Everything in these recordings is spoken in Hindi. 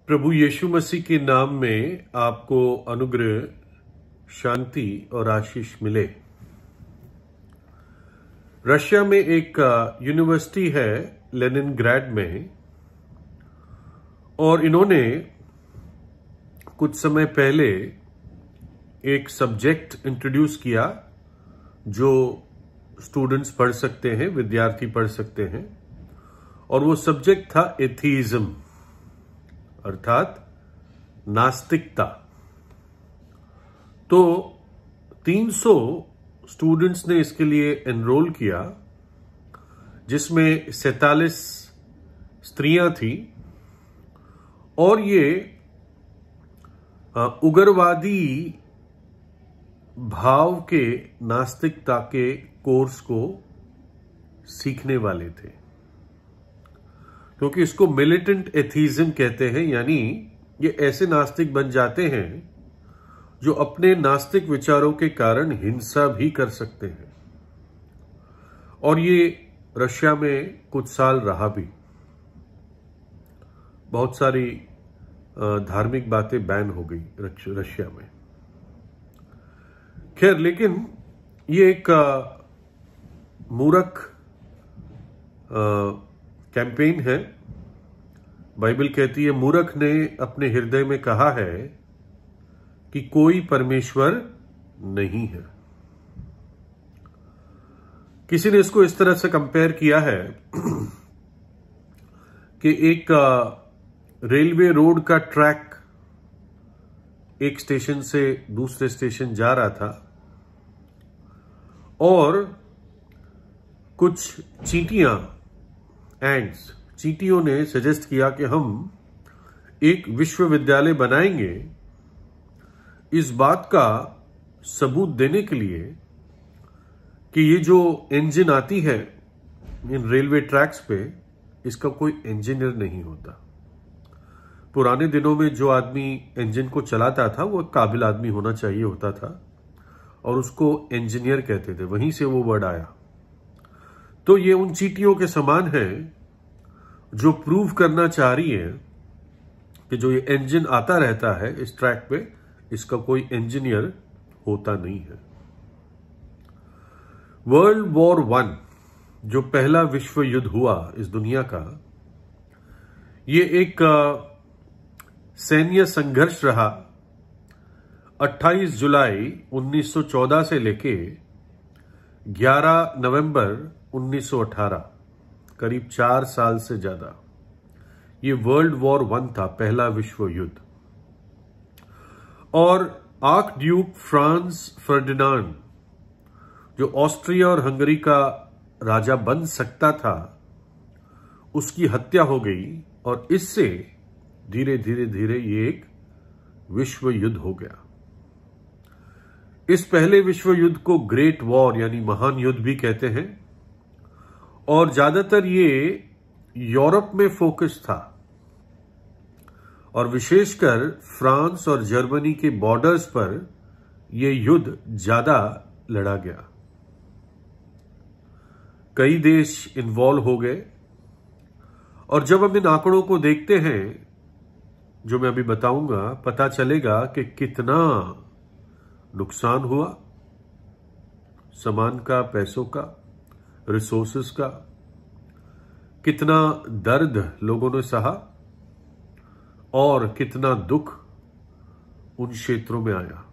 प्रभु यीशु मसीह के नाम में आपको अनुग्रह, शांति और आशीष मिले। रशिया में एक यूनिवर्सिटी है लेनिनग्राड में, और इन्होंने कुछ समय पहले एक सब्जेक्ट इंट्रोड्यूस किया जो स्टूडेंट्स पढ़ सकते हैं, विद्यार्थी पढ़ सकते हैं, और वो सब्जेक्ट था एथीइज्म, अर्थात नास्तिकता। तो 300 स्टूडेंट्स ने इसके लिए एनरोल किया, जिसमें 47 स्त्रियां थी, और ये उग्रवादी भाव के नास्तिकता के कोर्स को सीखने वाले थे, क्योंकि इसको मिलिटेंट एथीइज्म कहते हैं। यानी ये ऐसे नास्तिक बन जाते हैं जो अपने नास्तिक विचारों के कारण हिंसा भी कर सकते हैं, और ये रशिया में कुछ साल रहा भी। बहुत सारी धार्मिक बातें बैन हो गई रशिया में। खैर, लेकिन ये एक मूर्ख कैंपेन है। बाइबल कहती है, मूर्ख ने अपने हृदय में कहा है कि कोई परमेश्वर नहीं है। किसी ने इसको इस तरह से कंपेयर किया है कि एक रेलवे रोड का ट्रैक एक स्टेशन से दूसरे स्टेशन जा रहा था, और कुछ चींटियों ने सजेस्ट किया कि हम एक विश्वविद्यालय बनाएंगे इस बात का सबूत देने के लिए कि ये जो इंजन आती है इन रेलवे ट्रैक्स पे, इसका कोई इंजीनियर नहीं होता। पुराने दिनों में जो आदमी इंजन को चलाता था वो काबिल आदमी होना चाहिए होता था, और उसको इंजीनियर कहते थे, वहीं से वो वर्ड आया। तो ये उन चींटियों के समान है जो प्रूव करना चाह रही है कि जो ये इंजन आता रहता है इस ट्रैक पे, इसका कोई इंजीनियर होता नहीं है। वर्ल्ड वॉर 1, जो पहला विश्व युद्ध हुआ इस दुनिया का, ये एक सैन्य संघर्ष रहा। 28 जुलाई 1914 से लेके 11 नवंबर 1918, करीब 4 साल से ज्यादा। ये वर्ल्ड वॉर 1 था, पहला विश्व युद्ध। और आर्क ड्यूक फ्रांस फर्डिनांड, जो ऑस्ट्रिया और हंगरी का राजा बन सकता था, उसकी हत्या हो गई, और इससे धीरे धीरे धीरे ये एक विश्व युद्ध हो गया। इस पहले विश्व युद्ध को ग्रेट वॉर यानी महान युद्ध भी कहते हैं, और ज्यादातर ये यूरोप में फोकस था, और विशेषकर फ्रांस और जर्मनी के बॉर्डर्स पर यह युद्ध ज्यादा लड़ा गया। कई देश इन्वॉल्व हो गए, और जब हम इन आंकड़ों को देखते हैं जो मैं अभी बताऊंगा, पता चलेगा कि कितना नुकसान हुआ, सामान का, पैसों का, रिसोर्सेस का, कितना दर्द लोगों ने सहा, और कितना दुख उन क्षेत्रों में आया,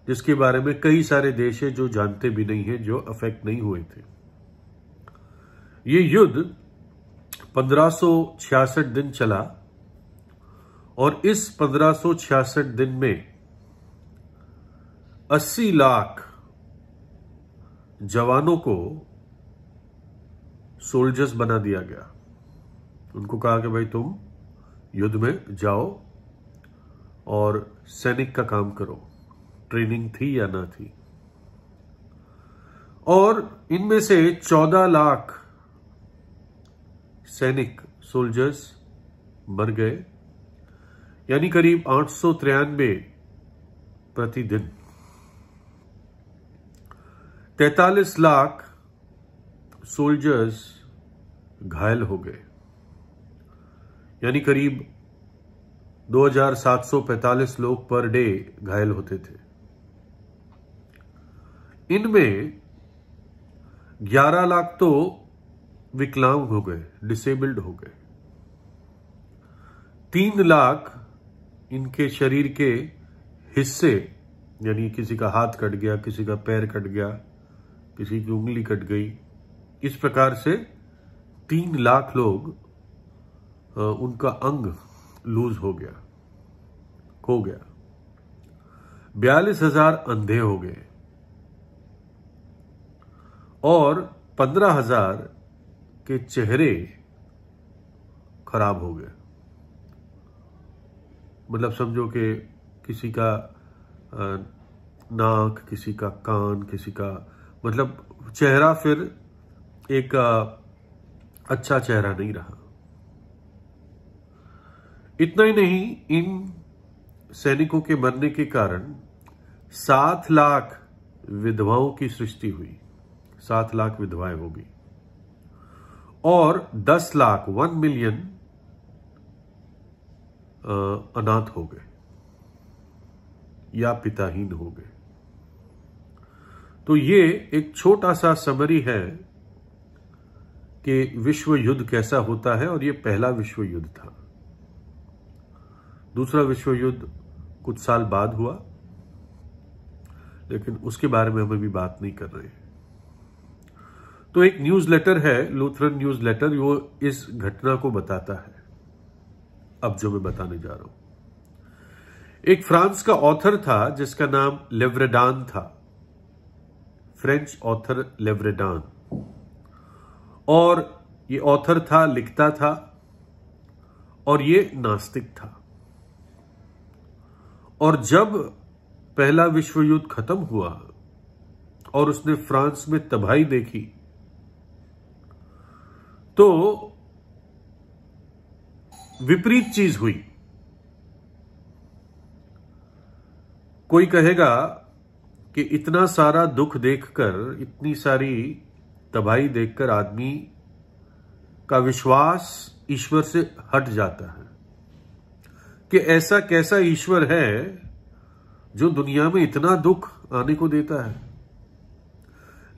जिसके बारे में कई सारे देश हैं जो जानते भी नहीं हैं, जो अफेक्ट नहीं हुए थे। ये युद्ध 1566 दिन चला, और इस 1566 दिन में 80 लाख जवानों को सोल्जर्स बना दिया गया। उनको कहा कि भाई तुम युद्ध में जाओ और सैनिक का काम करो, ट्रेनिंग थी या ना थी। और इनमें से 14 लाख सैनिक, सोल्जर्स मर गए, यानी करीब 893 प्रतिदिन। 43 लाख सोल्जर्स घायल हो गए, यानी करीब 2745 लोग पर डे घायल होते थे। इनमें 11 लाख तो विकलांग हो गए, डिसेबल्ड हो गए। 3 लाख इनके शरीर के हिस्से, यानी किसी का हाथ कट गया, किसी का पैर कट गया, किसी की उंगली कट गई, इस प्रकार से 3 लाख लोग उनका अंग लूज हो गया, खो गया। 42,000 अंधे हो गए और 15,000 के चेहरे खराब हो गए। मतलब समझो कि किसी का नाक, किसी का कान, किसी का, मतलब चेहरा फिर एक अच्छा चेहरा नहीं रहा। इतना ही नहीं, इन सैनिकों के मरने के कारण 7 लाख विधवाओं की सृष्टि हुई। 7 लाख विधवाएं हो गई और 10 लाख 1 मिलियन अनाथ हो गए या पिताहीन हो गए। तो ये एक छोटा सा समरी है कि विश्व युद्ध कैसा होता है, और ये पहला विश्व युद्ध था। दूसरा विश्व युद्ध कुछ साल बाद हुआ, लेकिन उसके बारे में हम अभी बात नहीं कर रहे। तो एक न्यूज लेटर है, लूथरन न्यूज लेटर, वो इस घटना को बताता है, अब जो मैं बताने जा रहा हूं। एक फ्रांस का ऑथर था जिसका नाम लेव्रेडान था, फ्रेंच ऑथर लेव्रेडान। और ये ऑथर था, लिखता था, और ये नास्तिक था। और जब पहला विश्व युद्ध खत्म हुआ और उसने फ्रांस में तबाही देखी, तो विपरीत चीज हुई। कोई कहेगा कि इतना सारा दुख देखकर, इतनी सारी तबाही देखकर आदमी का विश्वास ईश्वर से हट जाता है कि ऐसा कैसा ईश्वर है जो दुनिया में इतना दुख आने को देता है।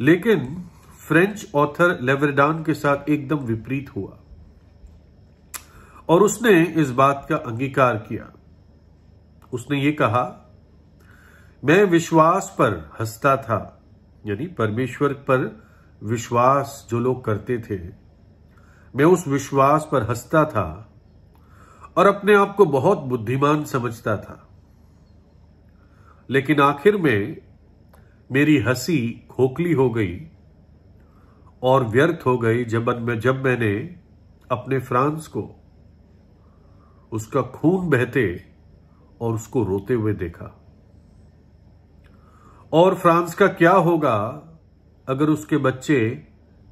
लेकिन फ्रेंच ऑथर लेव्रेडान के साथ एकदम विपरीत हुआ और उसने इस बात का अंगीकार किया। उसने ये कहा, मैं विश्वास पर हंसता था, यानी परमेश्वर पर विश्वास जो लोग करते थे, मैं उस विश्वास पर हंसता था और अपने आप को बहुत बुद्धिमान समझता था। लेकिन आखिर में मेरी हंसी खोखली हो गई और व्यर्थ हो गई जब मैंने अपने फ्रांस को, उसका खून बहते और उसको रोते हुए देखा। और फ्रांस का क्या होगा अगर उसके बच्चे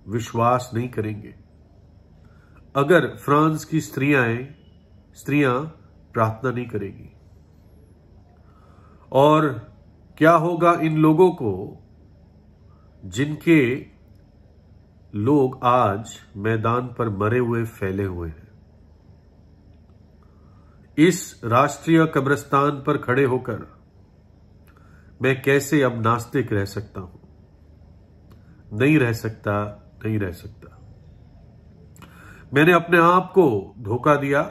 विश्वास नहीं करेंगे, अगर फ्रांस की स्त्रियां प्रार्थना नहीं करेगी, और क्या होगा इन लोगों को जिनके लोग आज मैदान पर मरे हुए फैले हुए हैं। इस राष्ट्रीय कब्रिस्तान पर खड़े होकर मैं कैसे अब नास्तिक रह सकता हूं? नहीं रह सकता। मैंने अपने आप को धोखा दिया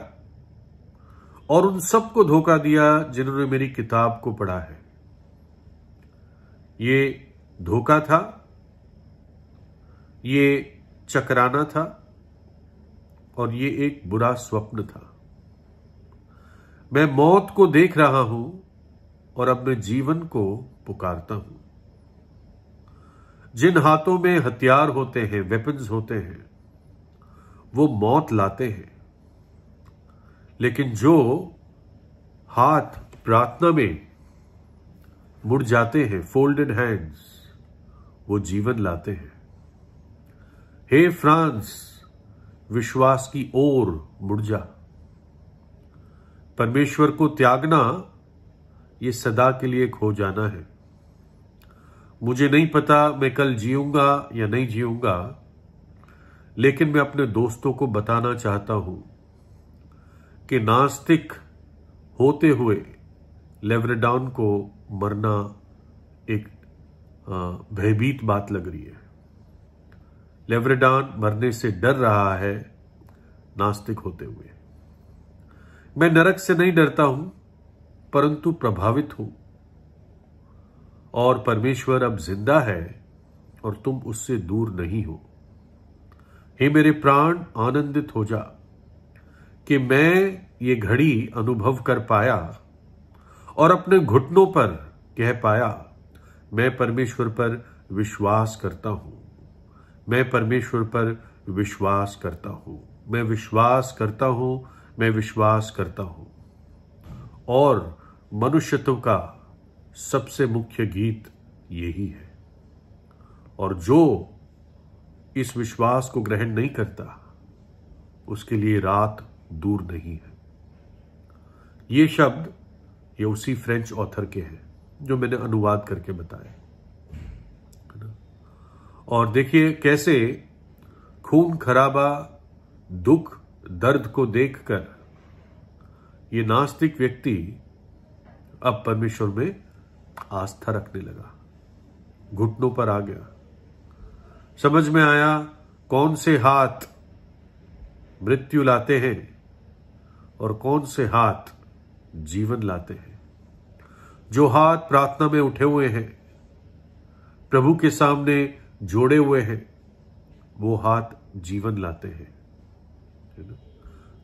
और उन सबको धोखा दिया जिन्होंने मेरी किताब को पढ़ा है। ये धोखा था, ये चकराना था, और ये एक बुरा स्वप्न था। मैं मौत को देख रहा हूं और अपने जीवन को पुकारता हूं। जिन हाथों में हथियार होते हैं, वेपन्स होते हैं, वो मौत लाते हैं, लेकिन जो हाथ प्रार्थना में मुड़ जाते हैं, फोल्डेड हैंड्स, वो जीवन लाते हैं। हे फ्रांस, विश्वास की ओर मुड़ जा। परमेश्वर को त्यागना ये सदा के लिए खो जाना है। मुझे नहीं पता मैं कल जीऊंगा या नहीं जीऊंगा, लेकिन मैं अपने दोस्तों को बताना चाहता हूं कि नास्तिक होते हुए लेवरेडान को मरना एक भयभीत बात लग रही है। लेवरेडान मरने से डर रहा है नास्तिक होते हुए। मैं नरक से नहीं डरता हूं, परंतु प्रभावित हूं, और परमेश्वर अब जिंदा है और तुम उससे दूर नहीं हो। हे मेरे प्राण, आनंदित हो जा कि मैं ये घड़ी अनुभव कर पाया और अपने घुटनों पर कह पाया, मैं परमेश्वर पर विश्वास करता हूं, मैं परमेश्वर पर विश्वास करता हूं, मैं विश्वास करता हूं, मैं विश्वास करता हूं। और मनुष्यत्व का सबसे मुख्य गीत यही है। और जो इस विश्वास को ग्रहण नहीं करता, उसके लिए रात दूर नहीं है। ये शब्द ये उसी फ्रेंच ऑथर के हैं जो मैंने अनुवाद करके बताए। और देखिए कैसे खून खराबा, दुख, दर्द को देखकर ये नास्तिक व्यक्ति अब परमेश्वर में आस्था रखने लगा, घुटनों पर आ गया। समझ में आया कौन से हाथ मृत्यु लाते हैं और कौन से हाथ जीवन लाते हैं। जो हाथ प्रार्थना में उठे हुए हैं, प्रभु के सामने जोड़े हुए हैं, वो हाथ जीवन लाते हैं।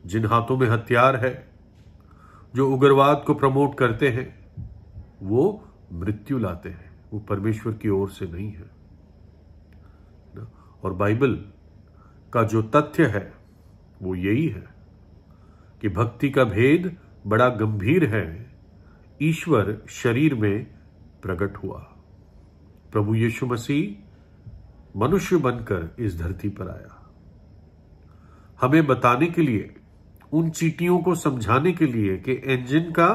जिन हाथों में हथियार है, जो उग्रवाद को प्रमोट करते हैं, वो मृत्यु लाते हैं, वो परमेश्वर की ओर से नहीं है। और बाइबल का जो तथ्य है वो यही है कि भक्ति का भेद बड़ा गंभीर है। ईश्वर शरीर में प्रकट हुआ, प्रभु यीशु मसीह मनुष्य बनकर इस धरती पर आया, हमें बताने के लिए, उन चींटियों को समझाने के लिए कि इंजन का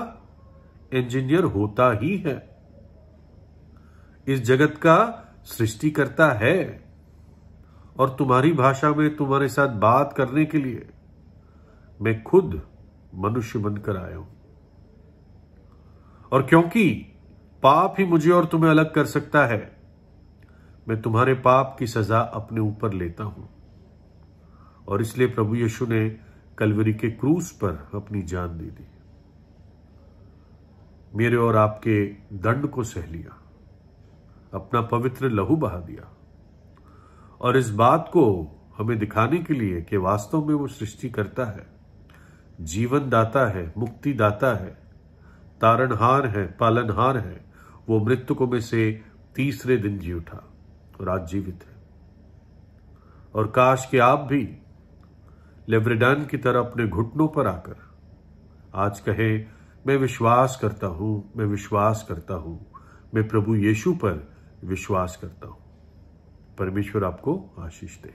इंजीनियर होता ही है, इस जगत का सृष्टिकर्ता है, और तुम्हारी भाषा में तुम्हारे साथ बात करने के लिए मैं खुद मनुष्य बनकर आया हूं। और क्योंकि पाप ही मुझे और तुम्हें अलग कर सकता है, मैं तुम्हारे पाप की सजा अपने ऊपर लेता हूं। और इसलिए प्रभु यीशु ने कलवरी के क्रूस पर अपनी जान दे दी, मेरे और आपके दंड को सह लिया, अपना पवित्र लहू बहा दिया। और इस बात को हमें दिखाने के लिए कि वास्तव में वो सृष्टि करता है, जीवन दाता है, मुक्ति दाता है, तारणहार है, पालनहार है। वो मृतकों में से तीसरे दिन जी उठा और आज जीवित है। और काश कि आप भी लेवरेडान की तरह अपने घुटनों पर आकर आज कहें, मैं विश्वास करता हूं, मैं विश्वास करता हूं, मैं प्रभु यीशु पर विश्वास करता हूं। परमेश्वर आपको आशीष दे।